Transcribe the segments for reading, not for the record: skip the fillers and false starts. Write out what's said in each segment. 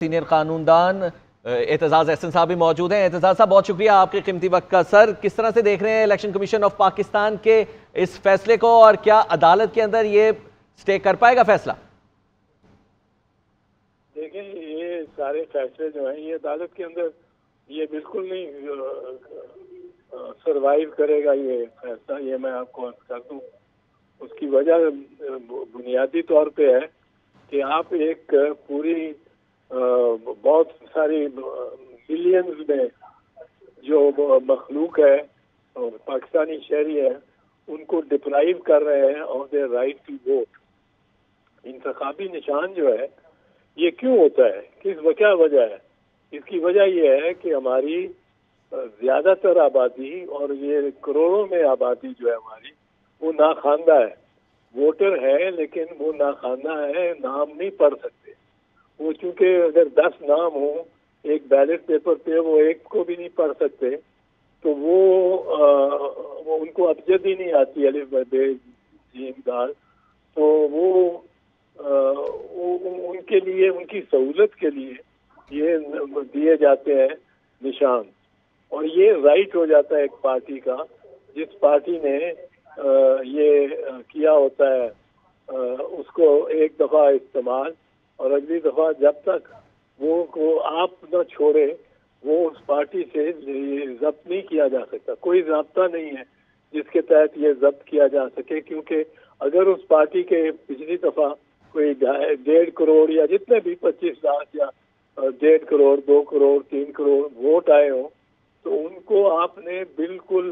Senior قانوندان اعتزاز احسن صاحب بھی موجود ہیں۔ اعتزاز صاحب بہت شکریہ آپ کے قیمتی وقت کا۔ سر، کس طرح سے دیکھ رہے ہیں الیکشن کمیشن آف پاکستان کے اس فیصلے کو، اور کیا عدالت کے اندر یہ سٹے کر پائے گا فیصلہ؟ دیکھیں، یہ سارے فیصلے جو ہیں یہ عدالت کے اندر یہ بالکل نہیں سروائیو کرے گا یہ فیصلہ، یہ میں آپ کو عرض کر دوں۔ اس کی وجہ بنیادی طور پہ ہے کہ آپ ایک پوری بہت ساری ملینز میں جو مخلوق ہے اور پاکستانی شہری ہے ان کو ڈپرائیو کر رہے ہیں of their right to vote. انتخابی نشان جو ہے یہ کیوں ہوتا ہے، کیا وجہ ہے؟ اس کی وجہ یہ ہے کہ ہماری زیادہ تر آبادی، اور یہ کروڑوں میں آبادی جو ہے ہماری، وہ ناخواندہ ہے۔ ووٹر ہے لیکن وہ ناخواندہ ہے، نام نہیں پڑھ سکتے وہ، چونکہ اگر 10 نام ہوں ایک بیلٹ پیپر پہ، وہ ایک کو بھی نہیں پڑھ سکتے، تو وہ ان کو ابجد ہی نہیں آتی الف بے جیم دال، تو وہ ان کے لیے، ان کی سہولت کے لیے یہ دیے جاتے ہیں نشان، اور یہ رائٹ ہو جاتا ہے ایک پارٹی کا، جس پارٹی نے یہ کیا ہوتا ہے اس کو ایک دفعہ استعمال، اور اگلی دفعہ جب تک وہ کو آپ نہ چھوڑے وہ اس پارٹی سے ضبط نہیں کیا جا سکتا۔ کوئی ضابطہ نہیں ہے جس کے تحت یہ ضبط کیا جا سکے، کیونکہ اگر اس پارٹی کے پچھلی دفعہ کوئی 1.5 کروڑ یا جتنے بھی 25 لاکھ یا 1.5 کروڑ 2 کروڑ 3 کروڑ ووٹ آئے ہوں، تو ان کو آپ نے بالکل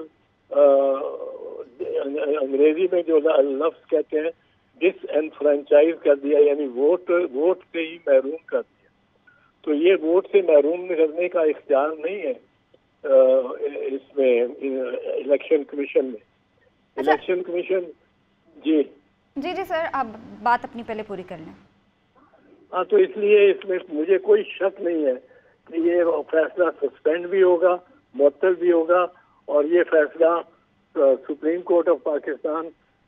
انگریزی میں جو لفظ کہتے ہیں ڈس انفرینچائز کر دیا، یعنی ووٹ سے ہی محروم کر دیا۔ تو یہ ووٹ سے محروم کرنے کا اختیار نہیں ہے اس میں الیکشن کمیشن میں۔ الیکشن کمیشن جی سر، آپ بات اپنی پہلے پوری کر لیں۔ ہاں، تو اس لیے اس میں مجھے کوئی شک نہیں ہے کہ یہ فیصلہ سسپینڈ بھی ہوگا، معطل بھی ہوگا، اور یہ فیصلہ سپریم کورٹ آف پاکستان،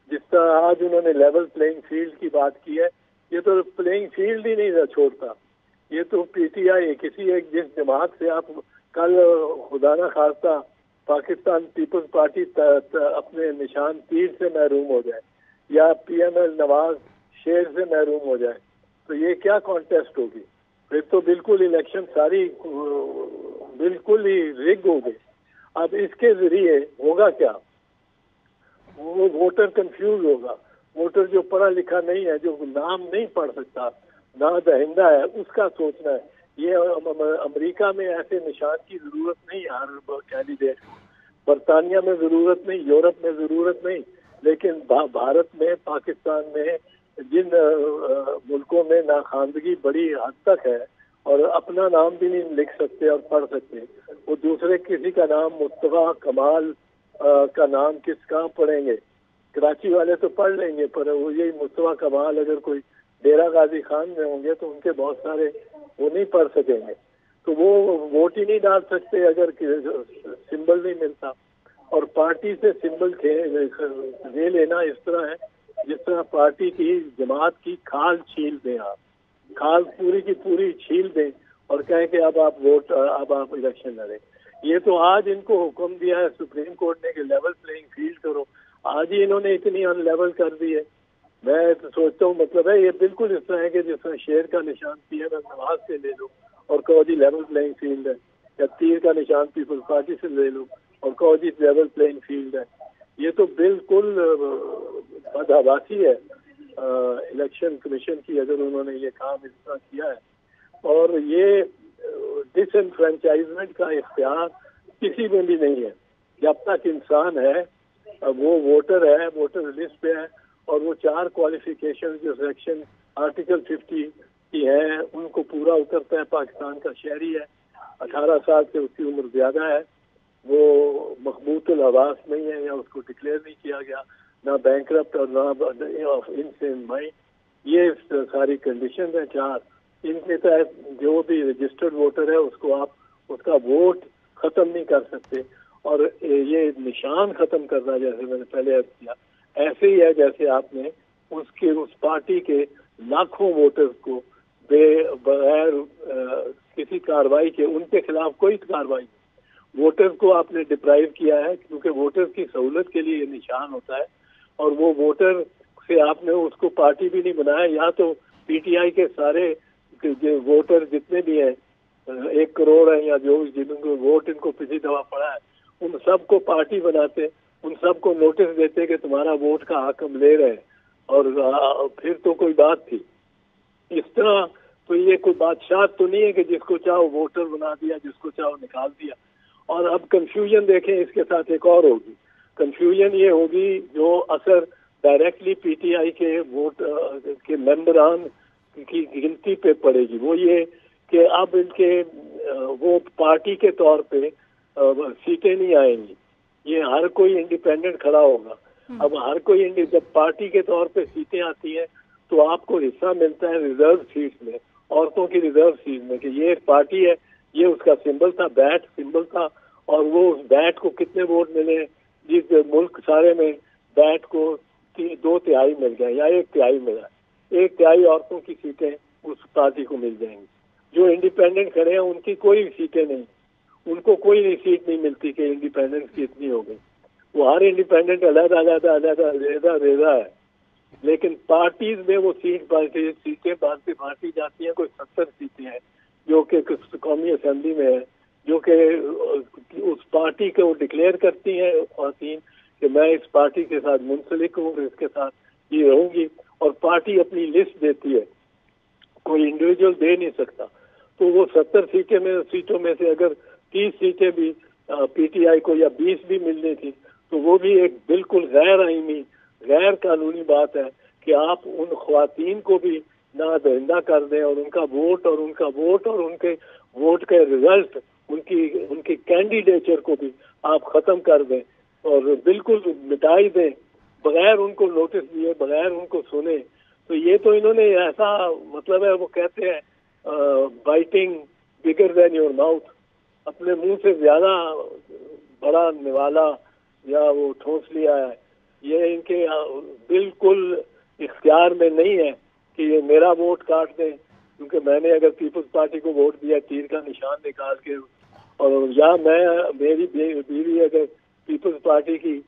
جس طرح آج انہوں نے لیول پلینگ فیلڈ کی بات کی ہے، یہ تو پلینگ فیلڈ ہی نہیں چھوڑتا۔ یہ تو پی ٹی آئی کسی ایک جس جماعت سے آپ کل خدا نہ خواستہ پاکستان پیپلز پارٹی اپنے نشان تیر سے محروم ہو جائے، یا پی ایم ایل نواز شیر سے محروم ہو جائے، تو یہ کیا کانٹیسٹ ہوگی؟ پھر تو بالکل الیکشن ساری بالکل ہی رگ ہو گئی۔ اب اس کے ذریعے ہوگا کیا؟ وہ ووٹر کنفیوز ہوگا، ووٹر جو پڑھا لکھا نہیں ہے، جو نام نہیں پڑھ سکتا، نہ دہندہ ہے، اس کا سوچنا ہے۔ یہ امریکہ میں ایسے نشان کی ضرورت نہیں ہے ہر کینڈیڈیٹ کو، برطانیہ میں ضرورت نہیں، یورپ میں ضرورت نہیں، لیکن بھارت میں، پاکستان میں، جن ملکوں میں ناخواندگی بڑی حد تک ہے اور اپنا نام بھی نہیں لکھ سکتے اور پڑھ سکتے، وہ دوسرے کسی کا نام، مصطفیٰ کمال کا نام کہاں پڑھیں گے؟ کراچی والے تو پڑھ لیں گے، پر وہ یہی مصطفیٰ کمال اگر کوئی ڈیرہ غازی خان میں ہوں گے تو ان کے بہت سارے وہ نہیں پڑھ سکیں گے، تو وہ ووٹ ہی نہیں ڈال سکتے اگر سمبل نہیں ملتا۔ اور پارٹی سے سمبل لے لینا اس طرح ہے جس طرح پارٹی کی، جماعت کی کھال چھیل دیں، آپ کھال پوری کی پوری چھیل دیں اور کہیں کہ اب آپ الیکشن لڑیں۔ یہ تو آج ان کو حکم دیا ہے سپریم کورٹ نے کہ لیول پلینگ فیلڈ کرو، آج ہی انہوں نے اتنی ان لیول کر دی ہے۔ میں تو سوچتا ہوں مطلب ہے یہ بالکل اس طرح ہے کہ جس طرح شیر کا نشان پی ایم ایل نواز سے لے لو اور کہو جی لیول پلینگ فیلڈ ہے، یا تیر کا نشان پیپلز پارٹی سے لے لو اور کہو جی لیول پلینگ فیلڈ ہے۔ یہ تو بالکل بدحواسی ہے الیکشن کمیشن کی، اگر انہوں نے یہ کام اس طرح کیا ہے۔ اور یہ ڈس انفرینچائزمنٹ کا اختیار کسی میں بھی نہیں ہے۔ جب تک انسان ہے، وہ ووٹر ہے، ووٹر لسٹ پہ ہے، اور وہ 4 کوالیفیکیشن جو سیکشن آرٹیکل 50 کی ہیں ان کو پورا اترتا ہے، پاکستان کا شہری ہے، 18 سال سے اس کی عمر زیادہ ہے، وہ مخبوط الحواس نہیں ہے یا اس کو ڈکلیئر نہیں کیا گیا، نہ بینکرپٹ اور نہ انسین مائنڈ، یہ ساری کنڈیشنز ہیں 4۔ ان کے تحت جو بھی رجسٹرڈ ووٹر ہے اس کو آپ اس کا ووٹ ختم نہیں کر سکتے، اور یہ نشان ختم کرنا، جیسے میں نے پہلے عرض کیا، ایسے ہی ہے جیسے آپ نے اس پارٹی کے لاکھوں ووٹرز کو بغیر کسی کارروائی کے ان کے خلاف کوئی کارروائی نہیں. ووٹرز کو آپ نے ڈپرائیو کیا ہے کیونکہ ووٹرز کی سہولت کے لیے یہ نشان ہوتا ہے, اور وہ ووٹر سے آپ نے اس کو پارٹی بھی نہیں بنایا. یا تو پی ٹی آئی کے سارے ووٹر جتنے بھی ہیں 1 کروڑ ہیں یا جو جن کو ووٹ ان کو پچھلی دفعہ پڑا ہے, ان سب کو پارٹی بناتے, ان سب کو نوٹس دیتے کہ تمہارا ووٹ کا حق ہم لے رہے ہیں, اور پھر تو کوئی بات تھی. اس طرح تو یہ کوئی بادشاہ تو نہیں ہے کہ جس کو چاہو ووٹر بنا دیا, جس کو چاہو نکال دیا. اور اب کنفیوژن دیکھیں اس کے ساتھ ایک اور ہوگی. کنفیوژن یہ ہوگی جو اثر ڈائریکٹلی پی ٹی آئی کے ووٹ کے ممبران کی گنتی پہ پڑے گی. وہ یہ کہ اب ان کے وہ پارٹی کے طور پہ سیٹیں نہیں آئیں گی, یہ ہر کوئی انڈیپینڈنٹ کھڑا ہوگا. اب ہر کوئی جب پارٹی کے طور پہ سیٹیں آتی ہیں تو آپ کو حصہ ملتا ہے ریزرو سیٹ میں, عورتوں کی ریزرو سیٹ میں, کہ یہ ایک پارٹی ہے, یہ اس کا سمبل تھا, بیٹ سمبل تھا, اور وہ اس بیٹ کو کتنے ووٹ ملے, جس ملک سارے میں بیٹ کو 2/3 مل گئے یا 1/3 ملا, 1/3 عورتوں کی سیٹیں اس پارٹی کو مل جائیں گی. جو انڈیپینڈنٹ کھڑے ہیں ان کی کوئی سیٹیں نہیں, ان کو کوئی سیٹ نہیں ملتی کہ انڈیپینڈنس کی اتنی ہو گئی. وہ ہر انڈیپینڈنٹ علیحدہ ہے, لیکن پارٹیز میں وہ سیٹیں بانٹی جاتی ہیں. کوئی 70 سیٹیں ہیں جو کہ قومی اسمبلی میں ہے, جو کہ اس پارٹی کو ڈکلیئر کرتی ہیں خواتین کہ میں اس پارٹی کے ساتھ منسلک ہوں, اس کے ساتھ یہ رہوں گی, اور پارٹی اپنی لسٹ دیتی ہے, کوئی انڈیویجول دے نہیں سکتا. تو وہ 70 سیٹوں میں سے اگر 30 سیٹیں بھی پی ٹی آئی کو یا 20 بھی ملنی تھی تو وہ بھی ایک بالکل غیر آئینی غیر قانونی بات ہے کہ آپ ان خواتین کو بھی نادہندہ کر دیں, اور ان کا ووٹ اور ان کے ووٹ کے رزلٹ ان کی کینڈیڈیچر کو بھی آپ ختم کر دیں اور بالکل مٹائی دیں بغیر ان کو نوٹس دیے, بغیر ان کو سنے. تو یہ تو انہوں نے ایسا مطلب ہے, وہ کہتے ہیں biting bigger than your mouth, اپنے منہ سے زیادہ بڑا نوالا یا وہ ٹھونس لیا ہے. یہ ان کے بالکل اختیار میں نہیں ہے کہ یہ میرا ووٹ کاٹ دیں, کیونکہ میں نے اگر پیپلز پارٹی کو ووٹ دیا تیر کا نشان نکال کے, اور یا میری بیوی اگر پیپلز پارٹی کی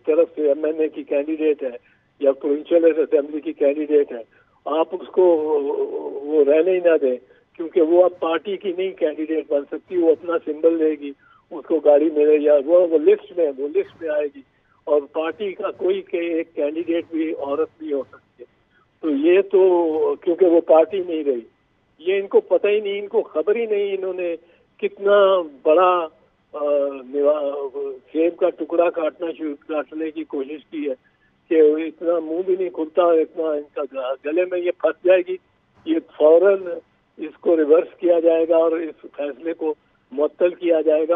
طرف سے ایم این اے کی کینڈیڈیٹ ہے یا پروونشل اسمبلی کی کینڈیڈیٹ ہے, آپ اس کو وہ رہنے ہی نہ دیں, کیونکہ وہ اب پارٹی کی نہیں کینڈیڈیٹ بن سکتی. وہ اپنا سمبل لے گی, اس کو گاڑی ملے, یا وہ لسٹ میں آئے گی, اور پارٹی کا کوئی ایک کینڈیڈیٹ بھی عورت نہیں ہو سکتی. تو یہ تو کیونکہ وہ پارٹی نہیں رہی, یہ ان کو پتہ ہی نہیں, ان کو خبر ہی نہیں انہوں نے کتنا بڑا سیب کا ٹکڑا کاٹنے کی کوشش کی ہے کہ اتنا منہ بھی نہیں کھلتا, اتنا ان کا گلے میں یہ پھنس جائے گی. یہ فوراً اس کو ریورس کیا جائے گا اور اس فیصلے کو معطل کیا جائے گا.